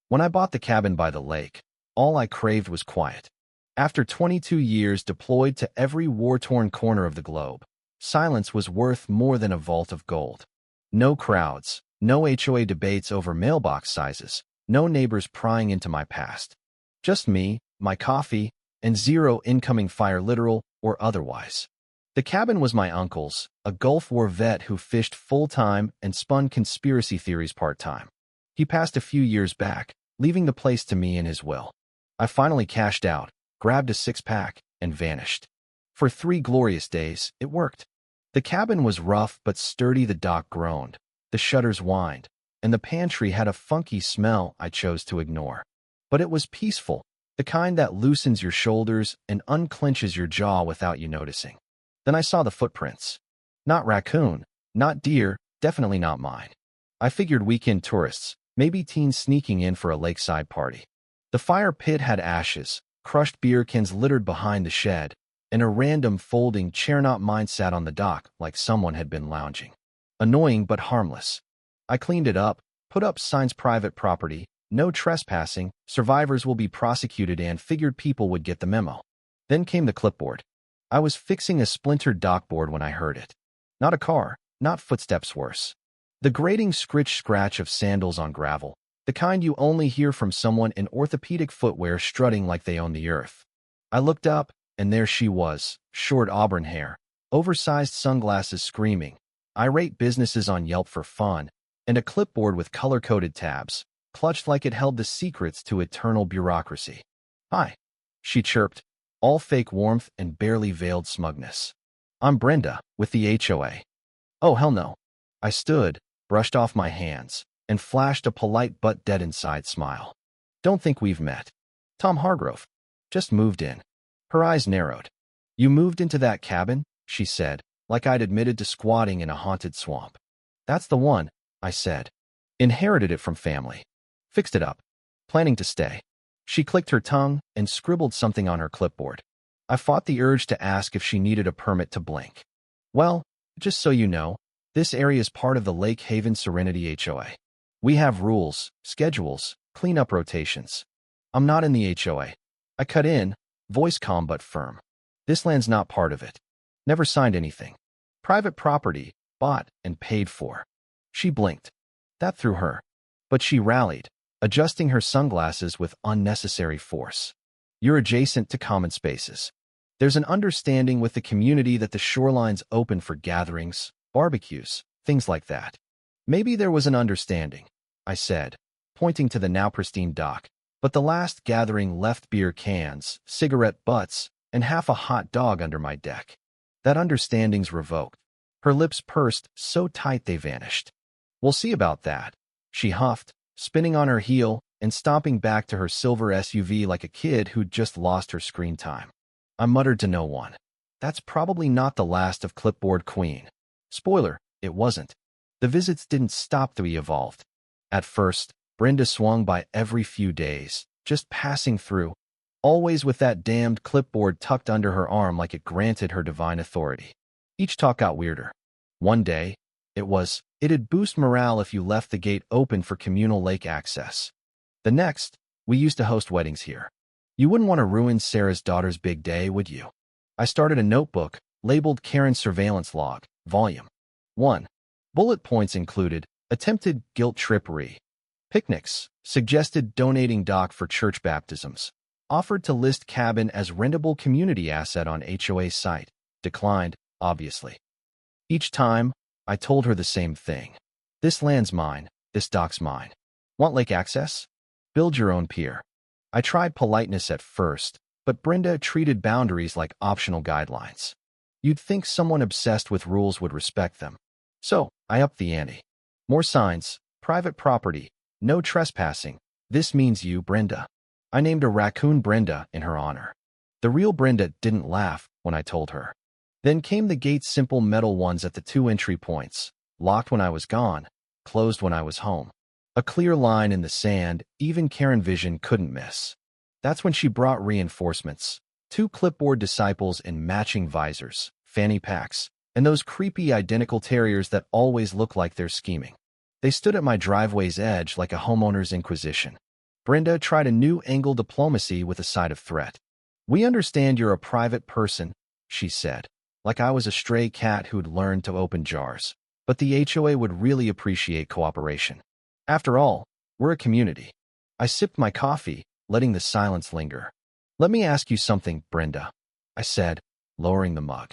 When I bought the cabin by the lake, all I craved was quiet. After 22 years deployed to every war-torn corner of the globe, silence was worth more than a vault of gold. No crowds, no HOA debates over mailbox sizes, no neighbors prying into my past. Just me, my coffee, and zero incoming fire, literal or otherwise. The cabin was my uncle's, a Gulf War vet who fished full-time and spun conspiracy theories part-time. He passed a few years back, leaving the place to me in his will. I finally cashed out, grabbed a six-pack, and vanished. For 3 glorious days, it worked. The cabin was rough but sturdy. The dock groaned, the shutters whined, and the pantry had a funky smell I chose to ignore. But it was peaceful, the kind that loosens your shoulders and unclenches your jaw without you noticing. Then I saw the footprints. Not raccoon, not deer, definitely not mine. I figured weekend tourists, maybe teens sneaking in for a lakeside party. The fire pit had ashes, crushed beer cans littered behind the shed, and a random folding chair. Not mine sat on the dock like someone had been lounging. Annoying but harmless. I cleaned it up, put up signs: private property, no trespassing, survivors will be prosecuted, and figured people would get the memo. Then came the clipboard. I was fixing a splintered dockboard when I heard it. Not a car, not footsteps, worse. The grating scratch of sandals on gravel, the kind you only hear from someone in orthopedic footwear strutting like they own the earth. I looked up, and there she was, short auburn hair, oversized sunglasses, screaming, irate businesses on Yelp for fun, and a clipboard with color-coded tabs, clutched like it held the secrets to eternal bureaucracy. "Hi," she chirped, all fake warmth and barely veiled smugness. "I'm Brenda, with the HOA. "Oh, hell no." I stood, brushed off my hands, and flashed a polite but dead-inside smile. "Don't think we've met. Tom Hargrove. Just moved in." Her eyes narrowed. "You moved into that cabin?" she said, like I'd admitted to squatting in a haunted swamp. "That's the one," I said. "Inherited it from family. Fixed it up. Planning to stay." She clicked her tongue and scribbled something on her clipboard. I fought the urge to ask if she needed a permit to blink. "Well, just so you know, this area is part of the Lake Haven Serenity HOA. We have rules, schedules, cleanup rotations. I'm not in the HOA." I cut in, voice calm but firm. "This land's not part of it. Never signed anything. Private property, bought and paid for." She blinked. That threw her. But she rallied, adjusting her sunglasses with unnecessary force. "You're adjacent to common spaces. There's an understanding with the community that the shoreline's open for gatherings, barbecues, things like that." "Maybe there was an understanding," I said, pointing to the now pristine dock, "but the last gathering left beer cans, cigarette butts, and half a hot dog under my deck. That understanding's revoked." Her lips pursed so tight they vanished. "We'll see about that," she huffed, spinning on her heel and stomping back to her silver SUV like a kid who'd just lost her screen time. I muttered to no one, "That's probably not the last of Clipboard Queen." Spoiler, it wasn't. The visits didn't stop to be evolved. At first, Brenda swung by every few days, just passing through, always with that damned clipboard tucked under her arm like it granted her divine authority. Each talk got weirder. One day, it'd boost morale if you left the gate open for communal lake access. The next, we used to host weddings here. You wouldn't want to ruin Sarah's daughter's big day, would you? I started a notebook, labeled Karen's Surveillance Log, Volume 1. Bullet points included: attempted guilt trippery, picnics, suggested donating dock for church baptisms, offered to list cabin as rentable community asset on HOA site, declined, obviously. Each time, I told her the same thing. This land's mine, this dock's mine. Want lake access? Build your own pier. I tried politeness at first, but Brenda treated boundaries like optional guidelines. You'd think someone obsessed with rules would respect them. So, I upped the ante. More signs, private property, no trespassing. This means you, Brenda. I named a raccoon Brenda in her honor. The real Brenda didn't laugh when I told her. Then came the gate's simple metal ones at the 2 entry points, locked when I was gone, closed when I was home. A clear line in the sand, even Karen Vision couldn't miss. That's when she brought reinforcements: 2 clipboard disciples in matching visors, fanny packs, and those creepy identical terriers that always look like they're scheming. They stood at my driveway's edge like a homeowner's inquisition. Brenda tried a new angle diplomacy with a side of threat. "We understand you're a private person," she said, like I was a stray cat who'd learned to open jars. "But the HOA would really appreciate cooperation. After all, we're a community." I sipped my coffee, letting the silence linger. "Let me ask you something, Brenda," I said, lowering the mug.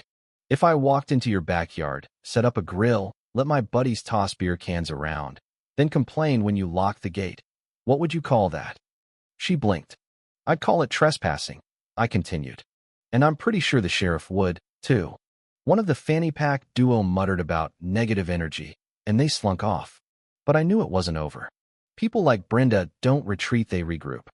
"If I walked into your backyard, set up a grill, let my buddies toss beer cans around, then complain when you locked the gate, what would you call that?" She blinked. "I'd call it trespassing," I continued. "And I'm pretty sure the sheriff would, too." One of the fanny pack duo muttered about negative energy, and they slunk off. But I knew it wasn't over. People like Brenda don't retreat, they regroup.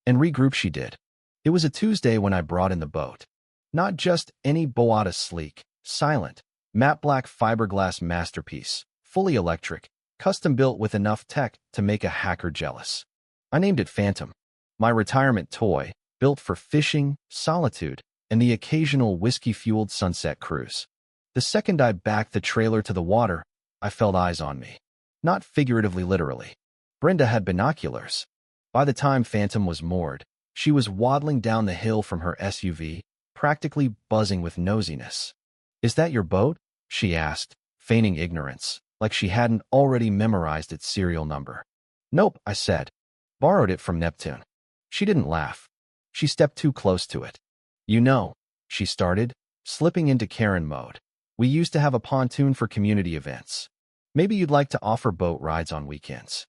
And regroup she did. It was a Tuesday when I brought in the boat. Not just any boat, a sleek, silent, matte black fiberglass masterpiece, fully electric, custom-built with enough tech to make a hacker jealous. I named it Phantom, my retirement toy, built for fishing, solitude, and the occasional whiskey-fueled sunset cruise. The second I backed the trailer to the water, I felt eyes on me. Not figuratively, literally. Brenda had binoculars. By the time Phantom was moored, she was waddling down the hill from her SUV, practically buzzing with nosiness. "Is that your boat?" she asked, feigning ignorance, like she hadn't already memorized its serial number. "Nope," I said. "Borrowed it from Neptune." She didn't laugh. She stepped too close to it. "You know," she started, slipping into Karen mode. "We used to have a pontoon for community events. Maybe you'd like to offer boat rides on weekends."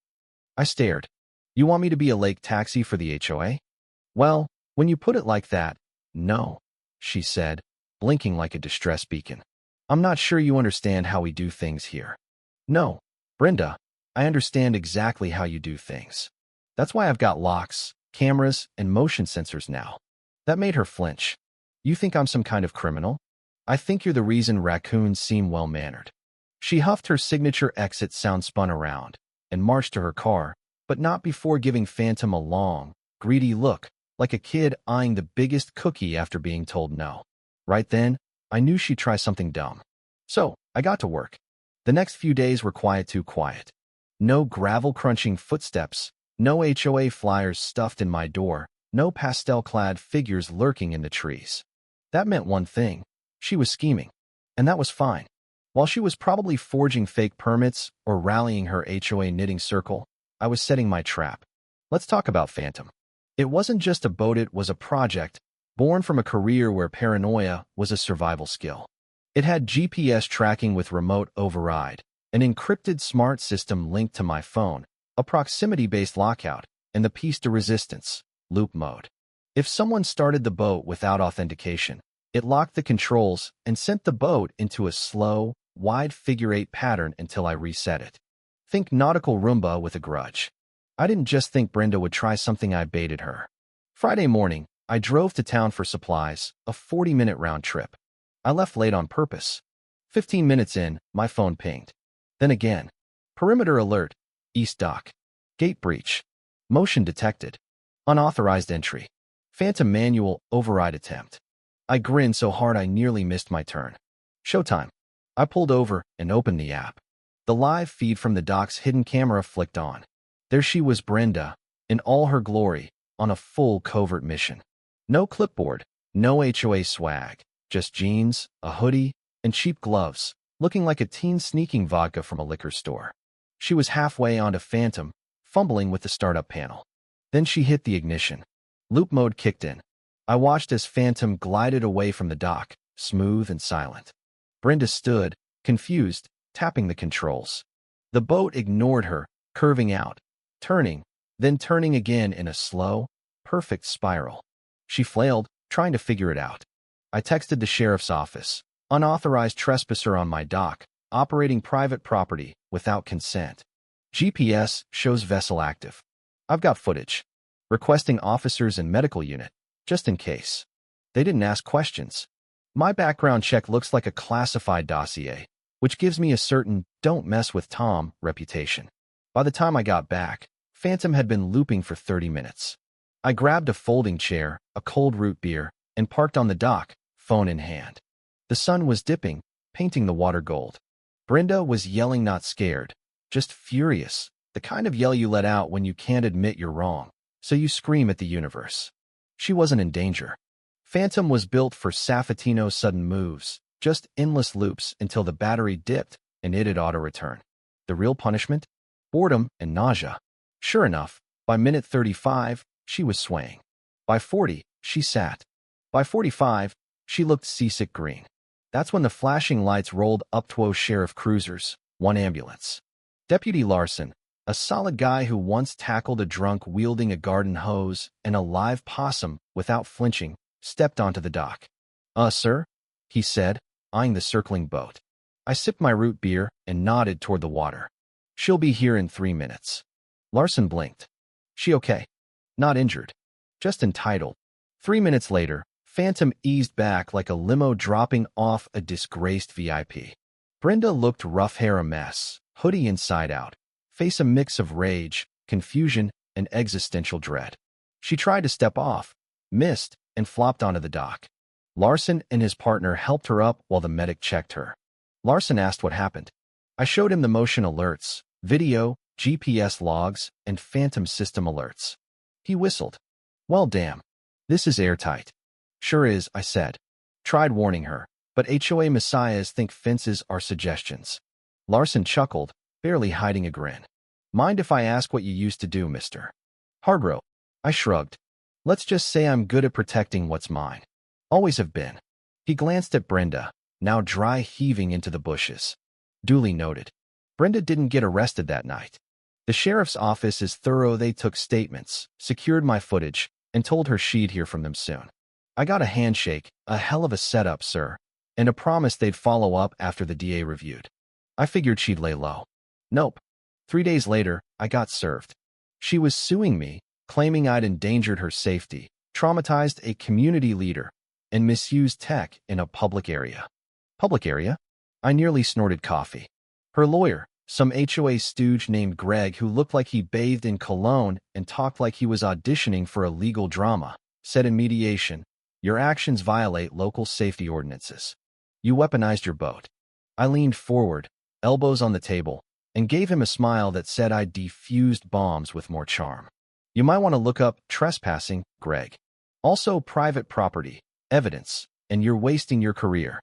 I stared. "You want me to be a lake taxi for the HOA?" "Well, when you put it like that, no," she said, blinking like a distress beacon. "I'm not sure you understand how we do things here." "No, Brenda, I understand exactly how you do things. That's why I've got locks, cameras, and motion sensors now." That made her flinch. "You think I'm some kind of criminal? I think you're the reason raccoons seem well-mannered." She huffed her signature exit sound, spun around, and marched to her car, but not before giving Phantom a long, greedy look, like a kid eyeing the biggest cookie after being told no. Right then, I knew she'd try something dumb. So, I got to work. The next few days were quiet, too quiet. No gravel-crunching footsteps, no HOA flyers stuffed in my door, no pastel-clad figures lurking in the trees. That meant one thing. She was scheming. And that was fine. While she was probably forging fake permits or rallying her HOA knitting circle, I was setting my trap. Let's talk about Phantom. It wasn't just a boat, it was a project, born from a career where paranoia was a survival skill. It had GPS tracking with remote override, an encrypted smart system linked to my phone, a proximity-based lockout, and the piece de resistance, loop mode. If someone started the boat without authentication, it locked the controls and sent the boat into a slow, wide figure-8 pattern until I reset it. Think nautical Roomba with a grudge. I didn't just think Brenda would try something, I baited her. Friday morning, I drove to town for supplies, a 40-minute round trip. I left late on purpose. 15 minutes in, my phone pinged. Then again. Perimeter alert. East dock. Gate breach. Motion detected. Unauthorized entry. Phantom manual override attempt. I grinned so hard I nearly missed my turn. Showtime. I pulled over and opened the app. The live feed from the dock's hidden camera flicked on. There she was, Brenda, in all her glory, on a full covert mission. No clipboard, no HOA swag, just jeans, a hoodie, and cheap gloves, looking like a teen sneaking vodka from a liquor store. She was halfway onto Phantom, fumbling with the startup panel. Then she hit the ignition. Loop mode kicked in. I watched as Phantom glided away from the dock, smooth and silent. Brenda stood, confused, tapping the controls. The boat ignored her, curving out, turning, then turning again in a slow, perfect spiral. She flailed, trying to figure it out. I texted the sheriff's office. Unauthorized trespasser on my dock, operating private property without consent. GPS shows vessel active. I've got footage. Requesting officers and medical unit, just in case. They didn't ask questions. My background check looks like a classified dossier, which gives me a certain "don't mess with Tom" reputation. By the time I got back, Phantom had been looping for 30 minutes. I grabbed a folding chair, a cold root beer, and parked on the dock, phone in hand. The sun was dipping, painting the water gold. Brenda was yelling, not scared, just furious, the kind of yell you let out when you can't admit you're wrong. So you scream at the universe. She wasn't in danger. Phantom was built for Safatino's sudden moves, just endless loops until the battery dipped and it'd auto-return. The real punishment? Boredom and nausea. Sure enough, by minute 35, she was swaying. By 40, she sat. By 45, she looked seasick green. That's when the flashing lights rolled up 2 sheriff cruisers, 1 ambulance. Deputy Larson, a solid guy who once tackled a drunk wielding a garden hose and a live possum without flinching, stepped onto the dock. Sir?" he said, eyeing the circling boat. I sipped my root beer and nodded toward the water. "She'll be here in 3 minutes." Larson blinked. "She okay?" "Not injured. Just entitled." 3 minutes later, Phantom eased back like a limo dropping off a disgraced VIP. Brenda looked rough hair a mess, hoodie inside out, face a mix of rage, confusion, and existential dread. She tried to step off, missed, and flopped onto the dock. Larson and his partner helped her up while the medic checked her. Larson asked what happened. I showed him the motion alerts, video, GPS logs, and phantom system alerts. He whistled. "Well, damn. This is airtight." "Sure is," I said. Tried warning her, but HOA messiahs think fences are suggestions. Larson chuckled, barely hiding a grin. "Mind if I ask what you used to do, Mr. Hargrove?" I shrugged. "Let's just say I'm good at protecting what's mine. Always have been." He glanced at Brenda, now dry heaving into the bushes. Duly noted. Brenda didn't get arrested that night. The sheriff's office is thorough. They took statements, secured my footage, and told her she'd hear from them soon. I got a handshake, a hell of a setup, sir, and a promise they'd follow up after the DA reviewed. I figured she'd lay low. Nope. 3 days later, I got served. She was suing me, claiming I'd endangered her safety, traumatized a community leader, and misused tech in a public area. Public area? I nearly snorted coffee. Her lawyer, some HOA stooge named Greg who looked like he bathed in cologne and talked like he was auditioning for a legal drama, said in mediation, "Your actions violate local safety ordinances. You weaponized your boat." I leaned forward, elbows on the table, and gave him a smile that said I'd defused bombs with more charm. "You might want to look up trespassing, Greg. Also private property, evidence, and you're wasting your career."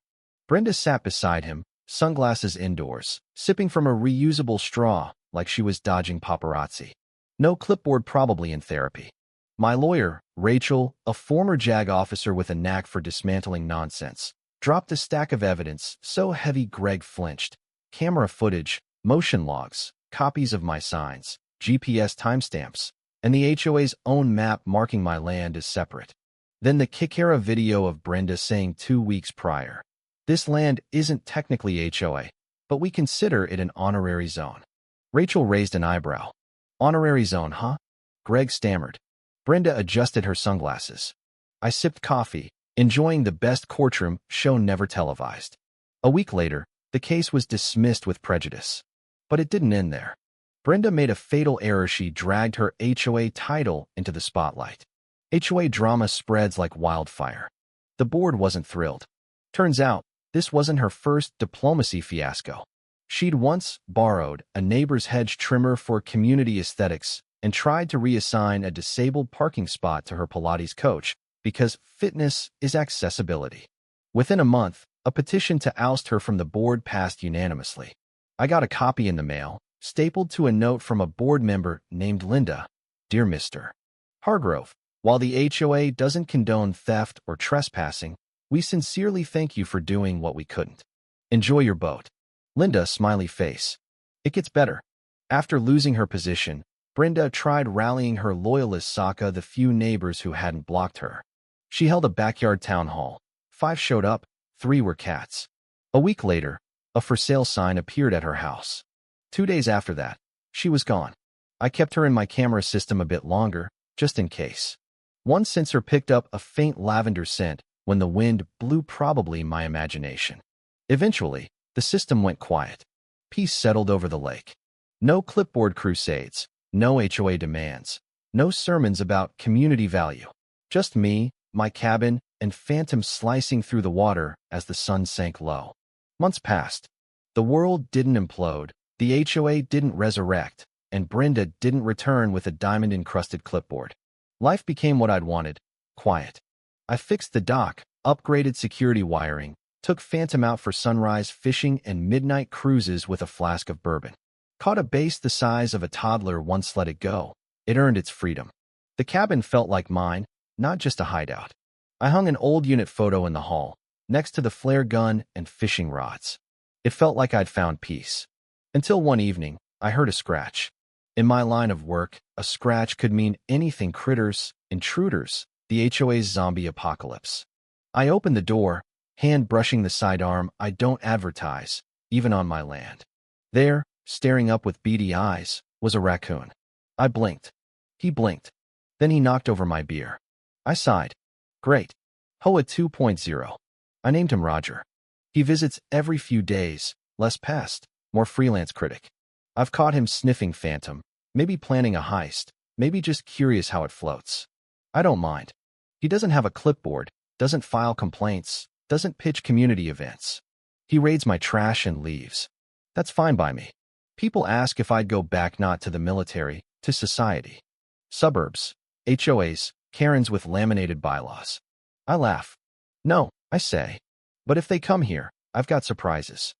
Brenda sat beside him, sunglasses indoors, sipping from a reusable straw like she was dodging paparazzi. No clipboard, probably in therapy. My lawyer, Rachel, a former JAG officer with a knack for dismantling nonsense, dropped a stack of evidence so heavy Greg flinched. Camera footage, motion logs, copies of my signs, GPS timestamps, and the HOA's own map marking my land as separate. Then the Kikera video of Brenda saying 2 weeks prior, "This land isn't technically HOA, but we consider it an honorary zone." Rachel raised an eyebrow. "Honorary zone, huh?" Greg stammered. Brenda adjusted her sunglasses. I sipped coffee, enjoying the best courtroom show never televised. A week later, the case was dismissed with prejudice. But it didn't end there. Brenda made a fatal error. She dragged her HOA title into the spotlight. HOA drama spreads like wildfire. The board wasn't thrilled. Turns out, this wasn't her first diplomacy fiasco. She'd once borrowed a neighbor's hedge trimmer for community aesthetics and tried to reassign a disabled parking spot to her Pilates coach because fitness is accessibility. Within a month, a petition to oust her from the board passed unanimously. I got a copy in the mail, stapled to a note from a board member named Linda. "Dear Mr. Hargrove, while the HOA doesn't condone theft or trespassing, we sincerely thank you for doing what we couldn't. Enjoy your boat." Linda, smiley face. It gets better. After losing her position, Brenda tried rallying her loyalist Sokka, the few neighbors who hadn't blocked her. She held a backyard town hall. 5 showed up, 3 were cats. A week later, a for sale sign appeared at her house. 2 days after that, she was gone. I kept her in my camera system a bit longer, just in case. One sensor picked up a faint lavender scent when the wind blew, probably my imagination. Eventually, the system went quiet. Peace settled over the lake. No clipboard crusades, no HOA demands, no sermons about community value. Just me, my cabin, and Phantom slicing through the water as the sun sank low. Months passed. The world didn't implode, the HOA didn't resurrect, and Brenda didn't return with a diamond-encrusted clipboard. Life became what I'd wanted, quiet. I fixed the dock, upgraded security wiring, took Phantom out for sunrise fishing and midnight cruises with a flask of bourbon. Caught a bass the size of a toddler once let it go. It earned its freedom. The cabin felt like mine, not just a hideout. I hung an old unit photo in the hall, next to the flare gun and fishing rods. It felt like I'd found peace. Until one evening, I heard a scratch. In my line of work, a scratch could mean anything: critters, intruders, the HOA's zombie apocalypse. I opened the door, hand brushing the sidearm. I don't advertise, even on my land. There, staring up with beady eyes, was a raccoon. I blinked. He blinked. Then he knocked over my beer. I sighed. Great. HOA 2.0. I named him Roger. He visits every few days, less pest, more freelance critic. I've caught him sniffing Phantom, maybe planning a heist, maybe just curious how it floats. I don't mind. He doesn't have a clipboard, doesn't file complaints, doesn't pitch community events. He raids my trash and leaves. That's fine by me. People ask if I'd go back, not to the military, to society. Suburbs, HOAs, Karens with laminated bylaws. I laugh. No, I say. But if they come here, I've got surprises.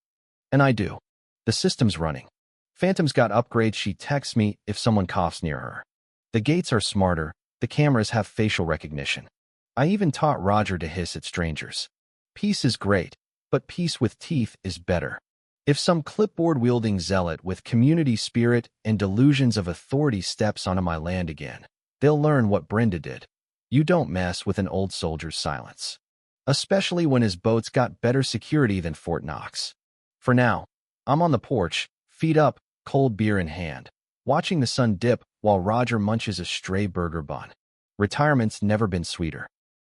And I do. The system's running. Phantom's got upgrades. She texts me if someone coughs near her. The gates are smarter. The cameras have facial recognition. I even taught Roger to hiss at strangers. Peace is great, but peace with teeth is better. If some clipboard-wielding zealot with community spirit and delusions of authority steps onto my land again, they'll learn what Brenda did. You don't mess with an old soldier's silence. Especially when his boat's got better security than Fort Knox. For now, I'm on the porch, feet up, cold beer in hand, watching the sun dip while Roger munches a stray burger bun. Retirement's never been sweeter.